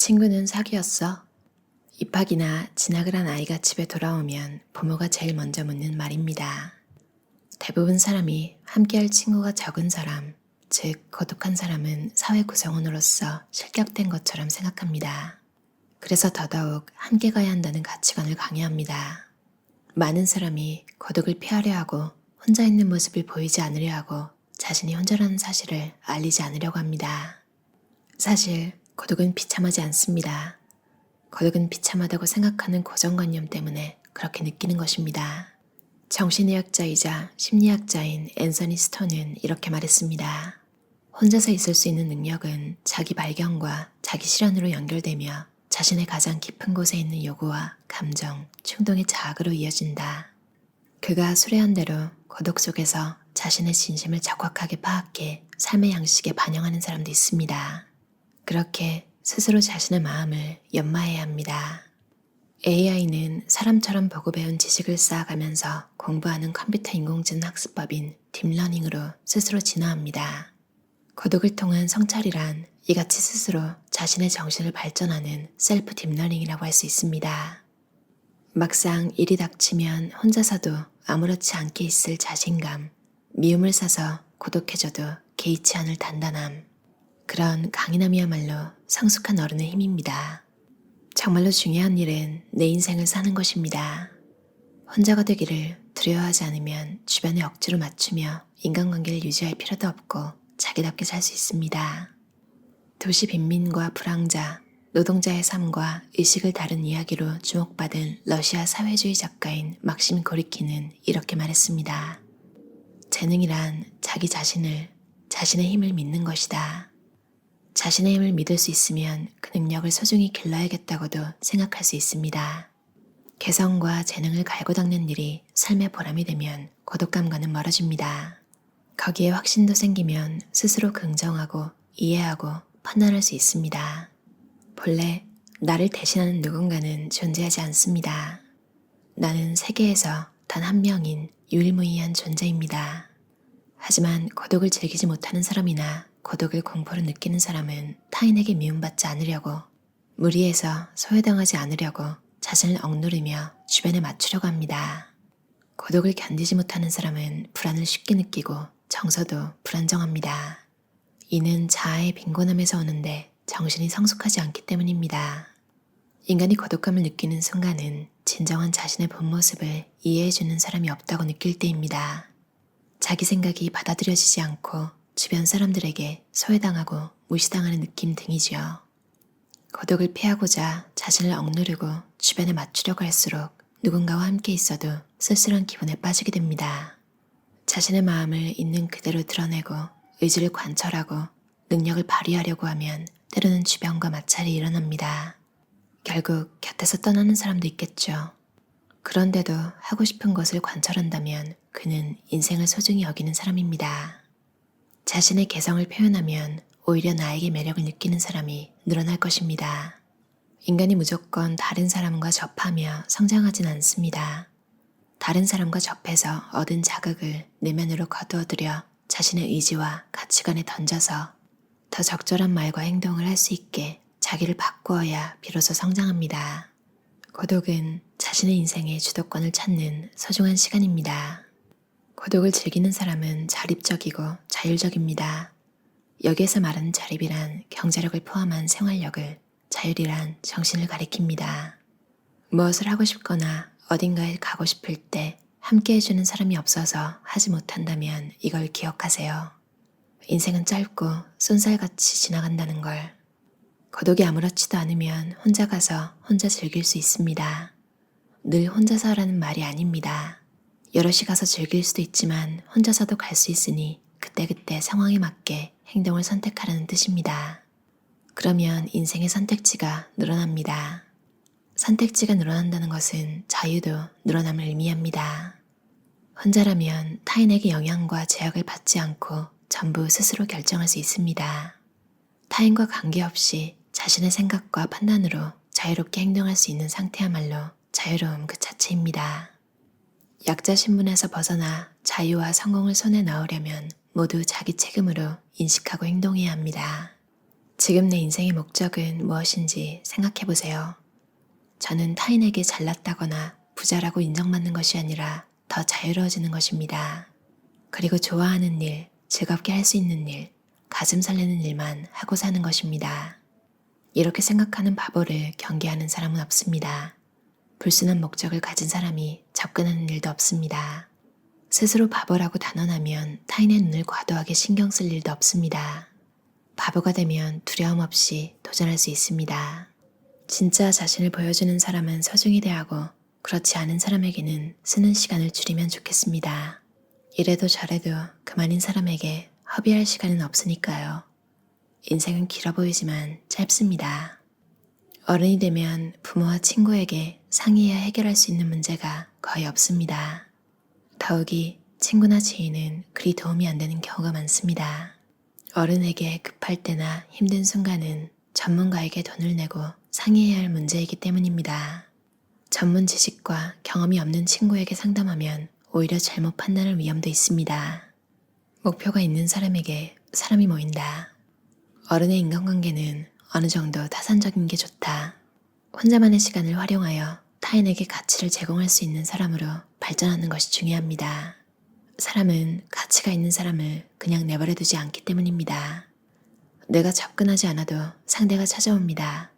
친구는 사귀었어? 입학이나 진학을 한 아이가 집에 돌아오면 부모가 제일 먼저 묻는 말입니다. 대부분 사람이 함께할 친구가 적은 사람, 즉 고독한 사람은 사회 구성원으로서 실격된 것처럼 생각합니다. 그래서 더더욱 함께 가야 한다는 가치관을 강요합니다. 많은 사람이 고독을 피하려 하고 혼자 있는 모습을 보이지 않으려 하고 자신이 혼자라는 사실을 알리지 않으려고 합니다. 사실 고독은 비참하지 않습니다. 고독은 비참하다고 생각하는 고정관념 때문에 그렇게 느끼는 것입니다. 정신의학자이자 심리학자인 앤서니 스톤은 이렇게 말했습니다. 혼자서 있을 수 있는 능력은 자기 발견과 자기 실현으로 연결되며 자신의 가장 깊은 곳에 있는 요구와 감정, 충동의 자학으로 이어진다. 그가 수레한 대로 고독 속에서 자신의 진심을 적확하게 파악해 삶의 양식에 반영하는 사람도 있습니다. 그렇게 스스로 자신의 마음을 연마해야 합니다. AI는 사람처럼 보고 배운 지식을 쌓아가면서 공부하는 컴퓨터 인공지능 학습법인 딥러닝으로 스스로 진화합니다. 고독을 통한 성찰이란 이같이 스스로 자신의 정신을 발전하는 셀프 딥러닝이라고 할 수 있습니다. 막상 일이 닥치면 혼자서도 아무렇지 않게 있을 자신감, 미움을 사서 고독해져도 개의치 않을 단단함, 그런 강인함이야말로 성숙한 어른의 힘입니다. 정말로 중요한 일은 내 인생을 사는 것입니다. 혼자가 되기를 두려워하지 않으면 주변에 억지로 맞추며 인간관계를 유지할 필요도 없고 자기답게 살 수 있습니다. 도시 빈민과 불황자, 노동자의 삶과 의식을 다룬 이야기로 주목받은 러시아 사회주의 작가인 막심 고리키는 이렇게 말했습니다. 재능이란 자기 자신을, 자신의 힘을 믿는 것이다. 자신의 힘을 믿을 수 있으면 그 능력을 소중히 길러야겠다고도 생각할 수 있습니다. 개성과 재능을 갈고 닦는 일이 삶의 보람이 되면 고독감과는 멀어집니다. 거기에 확신도 생기면 스스로 긍정하고 이해하고 판단할 수 있습니다. 본래 나를 대신하는 누군가는 존재하지 않습니다. 나는 세계에서 단 한 명인 유일무이한 존재입니다. 하지만 고독을 즐기지 못하는 사람이나 고독을 공포로 느끼는 사람은 타인에게 미움받지 않으려고, 무리해서 소외당하지 않으려고 자신을 억누르며 주변에 맞추려고 합니다. 고독을 견디지 못하는 사람은 불안을 쉽게 느끼고 정서도 불안정합니다. 이는 자아의 빈곤함에서 오는데 정신이 성숙하지 않기 때문입니다. 인간이 고독감을 느끼는 순간은 진정한 자신의 본 모습을 이해해주는 사람이 없다고 느낄 때입니다. 자기 생각이 받아들여지지 않고 주변 사람들에게 소외당하고 무시당하는 느낌 등이지요. 고독을 피하고자 자신을 억누르고 주변에 맞추려고 할수록 누군가와 함께 있어도 쓸쓸한 기분에 빠지게 됩니다. 자신의 마음을 있는 그대로 드러내고 의지를 관철하고 능력을 발휘하려고 하면 때로는 주변과 마찰이 일어납니다. 결국 곁에서 떠나는 사람도 있겠죠. 그런데도 하고 싶은 것을 관철한다면 그는 인생을 소중히 여기는 사람입니다. 자신의 개성을 표현하면 오히려 나에게 매력을 느끼는 사람이 늘어날 것입니다. 인간이 무조건 다른 사람과 접하며 성장하진 않습니다. 다른 사람과 접해서 얻은 자극을 내면으로 거두어들여 자신의 의지와 가치관에 던져서 더 적절한 말과 행동을 할 수 있게 자기를 바꾸어야 비로소 성장합니다. 고독은 자신의 인생의 주도권을 찾는 소중한 시간입니다. 고독을 즐기는 사람은 자립적이고 자율적입니다. 여기에서 말하는 자립이란 경제력을 포함한 생활력을, 자율이란 정신을 가리킵니다. 무엇을 하고 싶거나 어딘가에 가고 싶을 때 함께 해주는 사람이 없어서 하지 못한다면 이걸 기억하세요. 인생은 짧고 쏜살같이 지나간다는 걸. 고독이 아무렇지도 않으면 혼자 가서 혼자 즐길 수 있습니다. 늘 혼자서라는 말이 아닙니다. 여럿이 가서 즐길 수도 있지만 혼자서도 갈 수 있으니 그때그때 상황에 맞게 행동을 선택하라는 뜻입니다. 그러면 인생의 선택지가 늘어납니다. 선택지가 늘어난다는 것은 자유도 늘어남을 의미합니다. 혼자라면 타인에게 영향과 제약을 받지 않고 전부 스스로 결정할 수 있습니다. 타인과 관계없이 자신의 생각과 판단으로 자유롭게 행동할 수 있는 상태야말로 자유로움 그 자체입니다. 약자 신분에서 벗어나 자유와 성공을 손에 넣으려면 모두 자기 책임으로 인식하고 행동해야 합니다. 지금 내 인생의 목적은 무엇인지 생각해 보세요. 저는 타인에게 잘났다거나 부자라고 인정받는 것이 아니라 더 자유로워지는 것입니다. 그리고 좋아하는 일, 즐겁게 할 수 있는 일, 가슴 설레는 일만 하고 사는 것입니다. 이렇게 생각하는 바보를 경계하는 사람은 없습니다. 불순한 목적을 가진 사람이 접근하는 일도 없습니다. 스스로 바보라고 단언하면 타인의 눈을 과도하게 신경 쓸 일도 없습니다. 바보가 되면 두려움 없이 도전할 수 있습니다. 진짜 자신을 보여주는 사람은 소중히 대하고 그렇지 않은 사람에게는 쓰는 시간을 줄이면 좋겠습니다. 이래도 저래도 그만인 사람에게 허비할 시간은 없으니까요. 인생은 길어 보이지만 짧습니다. 어른이 되면 부모와 친구에게 상의해야 해결할 수 있는 문제가 거의 없습니다. 더욱이 친구나 지인은 그리 도움이 안 되는 경우가 많습니다. 어른에게 급할 때나 힘든 순간은 전문가에게 돈을 내고 상의해야 할 문제이기 때문입니다. 전문 지식과 경험이 없는 친구에게 상담하면 오히려 잘못 판단할 위험도 있습니다. 목표가 있는 사람에게 사람이 모인다. 어른의 인간관계는 어느 정도 타산적인 게 좋다. 혼자만의 시간을 활용하여 타인에게 가치를 제공할 수 있는 사람으로 발전하는 것이 중요합니다. 사람은 가치가 있는 사람을 그냥 내버려 두지 않기 때문입니다. 내가 접근하지 않아도 상대가 찾아옵니다.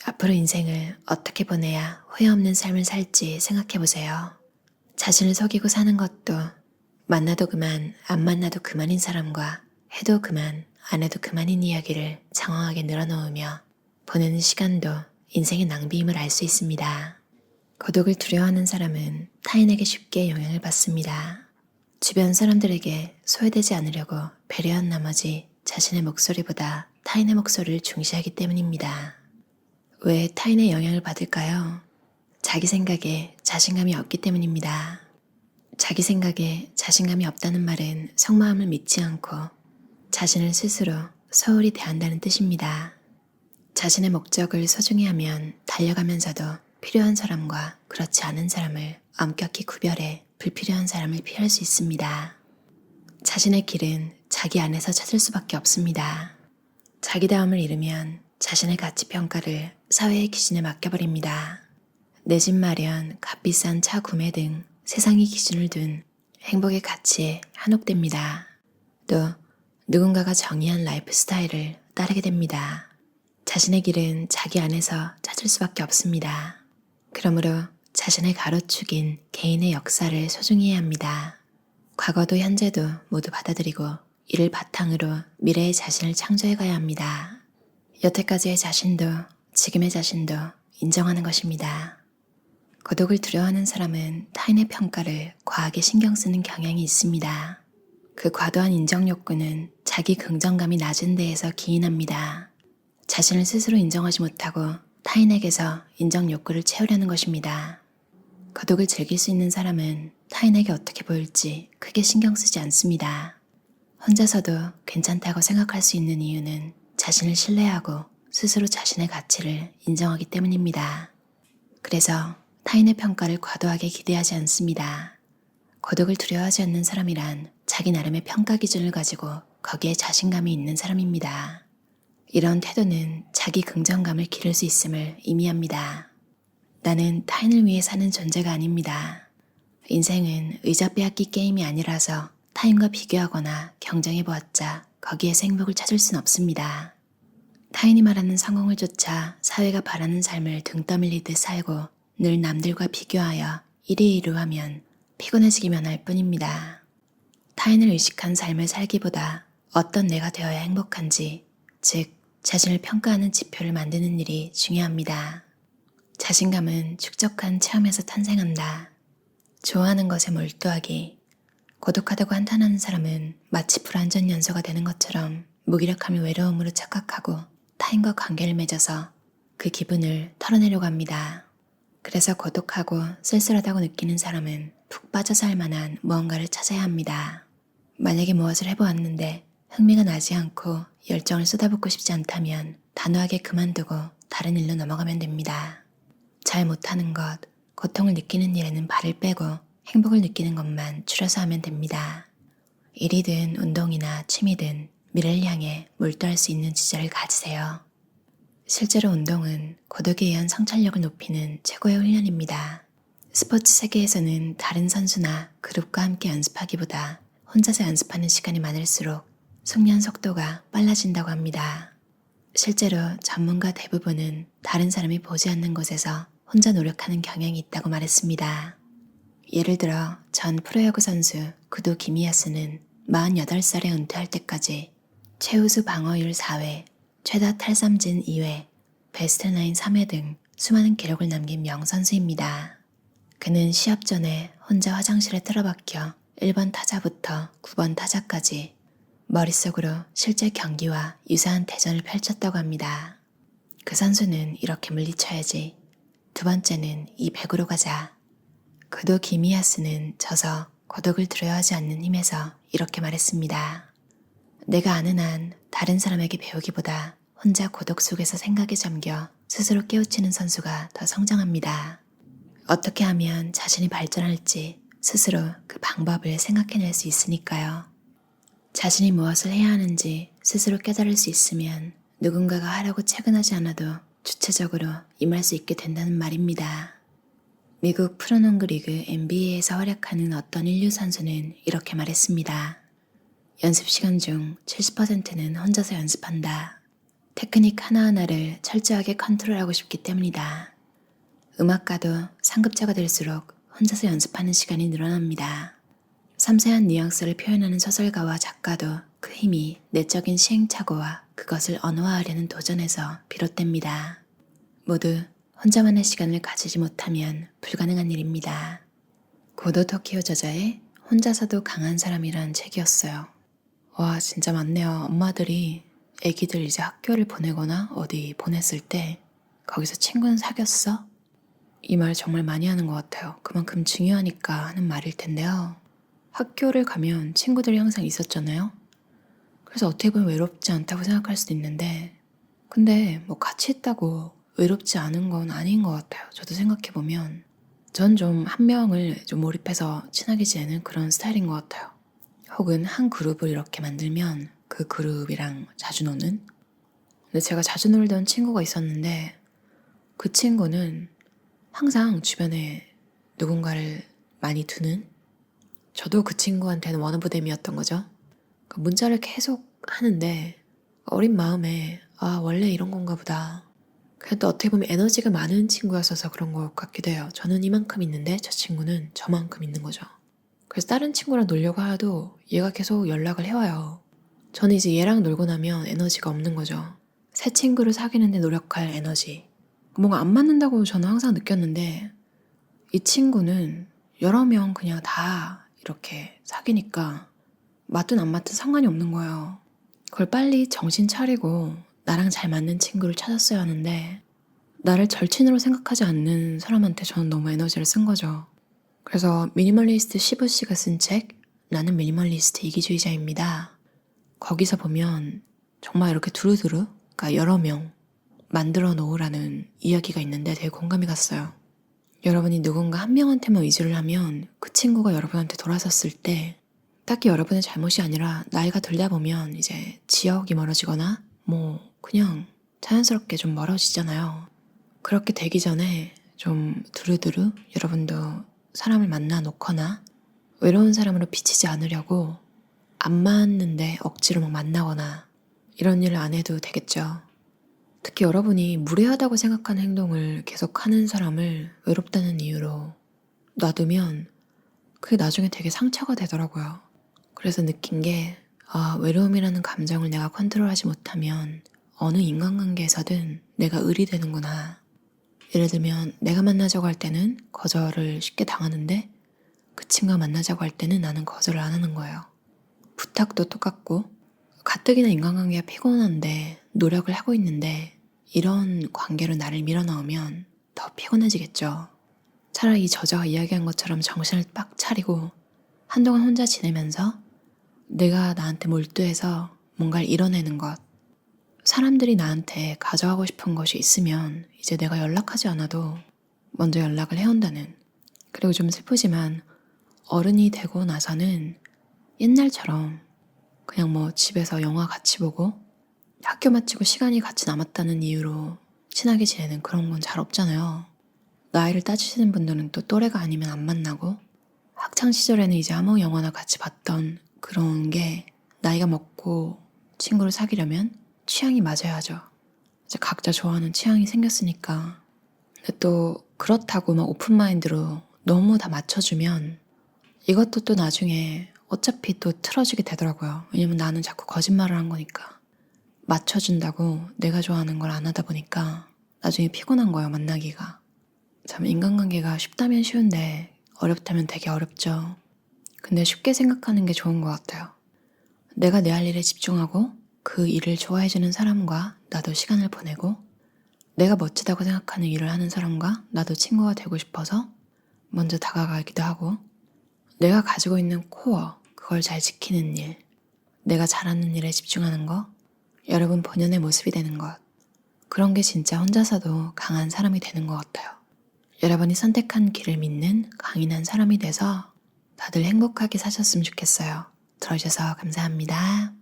앞으로 인생을 어떻게 보내야 후회 없는 삶을 살지 생각해 보세요. 자신을 속이고 사는 것도 만나도 그만, 안 만나도 그만인 사람과 해도 그만, 안 해도 그만인 이야기를 장황하게 늘어놓으며 보내는 시간도 인생의 낭비임을 알 수 있습니다. 고독을 두려워하는 사람은 타인에게 쉽게 영향을 받습니다. 주변 사람들에게 소외되지 않으려고 배려한 나머지 자신의 목소리보다 타인의 목소리를 중시하기 때문입니다. 왜 타인의 영향을 받을까요? 자기 생각에 자신감이 없기 때문입니다. 자기 생각에 자신감이 없다는 말은 속마음을 믿지 않고 자신을 스스로 소홀히 대한다는 뜻입니다. 자신의 목적을 소중히 하면 달려가면서도 필요한 사람과 그렇지 않은 사람을 엄격히 구별해 불필요한 사람을 피할 수 있습니다. 자신의 길은 자기 안에서 찾을 수밖에 없습니다. 자기다움을 잃으면 자신의 가치평가를 사회의 기준에 맡겨버립니다. 내 집 마련, 값비싼 차 구매 등 세상의 기준을 둔 행복의 가치에 한혹됩니다. 또 누군가가 정의한 라이프 스타일을 따르게 됩니다. 자신의 길은 자기 안에서 찾을 수밖에 없습니다. 그러므로 자신의 가로축인 개인의 역사를 소중히 해야 합니다. 과거도 현재도 모두 받아들이고 이를 바탕으로 미래의 자신을 창조해 가야 합니다. 여태까지의 자신도 지금의 자신도 인정하는 것입니다. 고독을 두려워하는 사람은 타인의 평가를 과하게 신경 쓰는 경향이 있습니다. 그 과도한 인정 욕구는 자기 긍정감이 낮은 데에서 기인합니다. 자신을 스스로 인정하지 못하고 타인에게서 인정 욕구를 채우려는 것입니다. 고독을 즐길 수 있는 사람은 타인에게 어떻게 보일지 크게 신경 쓰지 않습니다. 혼자서도 괜찮다고 생각할 수 있는 이유는 자신을 신뢰하고 스스로 자신의 가치를 인정하기 때문입니다. 그래서 타인의 평가를 과도하게 기대하지 않습니다. 고독을 두려워하지 않는 사람이란 자기 나름의 평가 기준을 가지고 거기에 자신감이 있는 사람입니다. 이런 태도는 자기 긍정감을 기를 수 있음을 의미합니다. 나는 타인을 위해 사는 존재가 아닙니다. 인생은 의자 빼앗기 게임이 아니라서 타인과 비교하거나 경쟁해보았자 거기에서 행복을 찾을 순 없습니다. 타인이 말하는 성공을 쫓아 사회가 바라는 삶을 등 떠밀리듯 살고 늘 남들과 비교하여 이리이루하면 피곤해지기만 할 뿐입니다. 타인을 의식한 삶을 살기보다 어떤 내가 되어야 행복한지, 즉 자신을 평가하는 지표를 만드는 일이 중요합니다. 자신감은 축적한 체험에서 탄생한다. 좋아하는 것에 몰두하기. 고독하다고 한탄하는 사람은 마치 불완전 연소가 되는 것처럼 무기력함을 외로움으로 착각하고 타인과 관계를 맺어서 그 기분을 털어내려고 합니다. 그래서 고독하고 쓸쓸하다고 느끼는 사람은 푹 빠져서 할 만한 무언가를 찾아야 합니다. 만약에 무엇을 해보았는데 흥미가 나지 않고 열정을 쏟아붓고 싶지 않다면 단호하게 그만두고 다른 일로 넘어가면 됩니다. 잘 못하는 것, 고통을 느끼는 일에는 발을 빼고 행복을 느끼는 것만 줄여서 하면 됩니다. 일이든 운동이나 취미든 미래를 향해 몰두할 수 있는 지지를 가지세요. 실제로 운동은 고독에 의한 성찰력을 높이는 최고의 훈련입니다. 스포츠 세계에서는 다른 선수나 그룹과 함께 연습하기보다 혼자서 연습하는 시간이 많을수록 숙련 속도가 빨라진다고 합니다. 실제로 전문가 대부분은 다른 사람이 보지 않는 곳에서 혼자 노력하는 경향이 있다고 말했습니다. 예를 들어 전 프로야구 선수 구도 기미야스는 48살에 은퇴할 때까지 최우수 방어율 4회, 최다 탈삼진 2회, 베스트 나인 3회 등 수많은 기록을 남긴 명선수입니다. 그는 시합 전에 혼자 화장실에 틀어박혀 1번 타자부터 9번 타자까지 머릿속으로 실제 경기와 유사한 대전을 펼쳤다고 합니다. 그 선수는 이렇게 물리쳐야지. 두 번째는 이 100으로 가자. 그도 기미야스는 져서 고독을 두려워하지 않는 힘에서 이렇게 말했습니다. 내가 아는 한 다른 사람에게 배우기보다 혼자 고독 속에서 생각에 잠겨 스스로 깨우치는 선수가 더 성장합니다. 어떻게 하면 자신이 발전할지 스스로 그 방법을 생각해낼 수 있으니까요. 자신이 무엇을 해야 하는지 스스로 깨달을 수 있으면 누군가가 하라고 채근하지 않아도 주체적으로 임할 수 있게 된다는 말입니다. 미국 프로농구 리그 NBA에서 활약하는 어떤 인류 선수는 이렇게 말했습니다. 연습 시간 중 70%는 혼자서 연습한다. 테크닉 하나하나를 철저하게 컨트롤하고 싶기 때문이다. 음악가도 상급자가 될수록 혼자서 연습하는 시간이 늘어납니다. 섬세한 뉘앙스를 표현하는 소설가와 작가도 그 힘이 내적인 시행착오와 그것을 언어화하려는 도전에서 비롯됩니다. 모두 혼자만의 시간을 가지지 못하면 불가능한 일입니다. 고도 토키오 저자의 혼자서도 강한 사람이란 책이었어요. 와, 진짜 많네요. 엄마들이 애기들 이제 학교를 보내거나 어디 보냈을 때 거기서 친구는 사귀었어? 이 말 정말 많이 하는 것 같아요. 그만큼 중요하니까 하는 말일 텐데요. 학교를 가면 친구들이 항상 있었잖아요. 그래서 어떻게 보면 외롭지 않다고 생각할 수도 있는데 근데 뭐 같이 있다고 외롭지 않은 건 아닌 것 같아요. 저도 생각해보면 전 좀 한 명을 좀 몰입해서 친하게 지내는 그런 스타일인 것 같아요. 혹은 한 그룹을 이렇게 만들면 그 그룹이랑 자주 노는? 근데 제가 자주 놀던 친구가 있었는데 그 친구는 항상 주변에 누군가를 많이 두는? 저도 그 친구한테는 원오브댐이었던 거죠. 문자를 계속 하는데 어린 마음에 아 원래 이런 건가 보다. 그래도 어떻게 보면 에너지가 많은 친구였어서 그런 것 같기도 해요. 저는 이만큼 있는데 저 친구는 저만큼 있는 거죠. 그래서 다른 친구랑 놀려고 해도 얘가 계속 연락을 해와요. 저는 이제 얘랑 놀고 나면 에너지가 없는 거죠. 새 친구를 사귀는데 노력할 에너지. 뭔가 안 맞는다고 저는 항상 느꼈는데 이 친구는 여러 명 그냥 다 이렇게 사귀니까 맞든 안 맞든 상관이 없는 거예요. 그걸 빨리 정신 차리고 나랑 잘 맞는 친구를 찾았어야 하는데 나를 절친으로 생각하지 않는 사람한테 저는 너무 에너지를 쓴 거죠. 그래서 미니멀리스트 시부 씨가 쓴 책 나는 미니멀리스트 이기주의자입니다. 거기서 보면 정말 이렇게 두루두루 그러니까 여러 명 만들어 놓으라는 이야기가 있는데 되게 공감이 갔어요. 여러분이 누군가 한 명한테만 의지를 하면 그 친구가 여러분한테 돌아섰을 때 딱히 여러분의 잘못이 아니라 나이가 들다 보면 이제 지역이 멀어지거나 뭐 그냥 자연스럽게 좀 멀어지잖아요. 그렇게 되기 전에 좀 두루두루 여러분도 사람을 만나 놓거나 외로운 사람으로 비치지 않으려고 안 맞는데 억지로 막 만나거나 이런 일을 안 해도 되겠죠. 특히 여러분이 무례하다고 생각하는 행동을 계속하는 사람을 외롭다는 이유로 놔두면 그게 나중에 되게 상처가 되더라고요. 그래서 느낀 게 외로움이라는 감정을 내가 컨트롤하지 못하면 어느 인간관계에서든 내가 을이 되는구나. 예를 들면 내가 만나자고 할 때는 거절을 쉽게 당하는데 그 친구가 만나자고 할 때는 나는 거절을 안 하는 거예요. 부탁도 똑같고 가뜩이나 인간관계가 피곤한데 노력을 하고 있는데 이런 관계로 나를 밀어넣으면 더 피곤해지겠죠. 차라리 이 저자가 이야기한 것처럼 정신을 빡 차리고 한동안 혼자 지내면서 내가 나한테 몰두해서 뭔가를 이뤄내는 것. 사람들이 나한테 가져가고 싶은 것이 있으면 이제 내가 연락하지 않아도 먼저 연락을 해온다는. 그리고 좀 슬프지만 어른이 되고 나서는 옛날처럼 그냥 뭐 집에서 영화 같이 보고 학교 마치고 시간이 같이 남았다는 이유로 친하게 지내는 그런 건 잘 없잖아요. 나이를 따지시는 분들은 또 또래가 아니면 안 만나고, 학창 시절에는 이제 아무 영화나 같이 봤던 그런 게 나이가 먹고 친구를 사귀려면 취향이 맞아야죠. 이제 각자 좋아하는 취향이 생겼으니까. 근데 또 그렇다고 막 오픈마인드로 너무 다 맞춰주면 이것도 또 나중에 어차피 또 틀어지게 되더라고요. 왜냐면 나는 자꾸 거짓말을 한 거니까. 맞춰준다고 내가 좋아하는 걸 안 하다 보니까 나중에 피곤한 거예요, 만나기가. 참 인간관계가 쉽다면 쉬운데 어렵다면 되게 어렵죠. 근데 쉽게 생각하는 게 좋은 것 같아요. 내가 내 할 일에 집중하고 그 일을 좋아해주는 사람과 나도 시간을 보내고, 내가 멋지다고 생각하는 일을 하는 사람과 나도 친구가 되고 싶어서 먼저 다가가기도 하고, 내가 가지고 있는 코어, 그걸 잘 지키는 일, 내가 잘하는 일에 집중하는 거, 여러분 본연의 모습이 되는 것, 그런 게 진짜 혼자서도 강한 사람이 되는 것 같아요. 여러분이 선택한 길을 믿는 강인한 사람이 돼서 다들 행복하게 사셨으면 좋겠어요. 들어주셔서 감사합니다.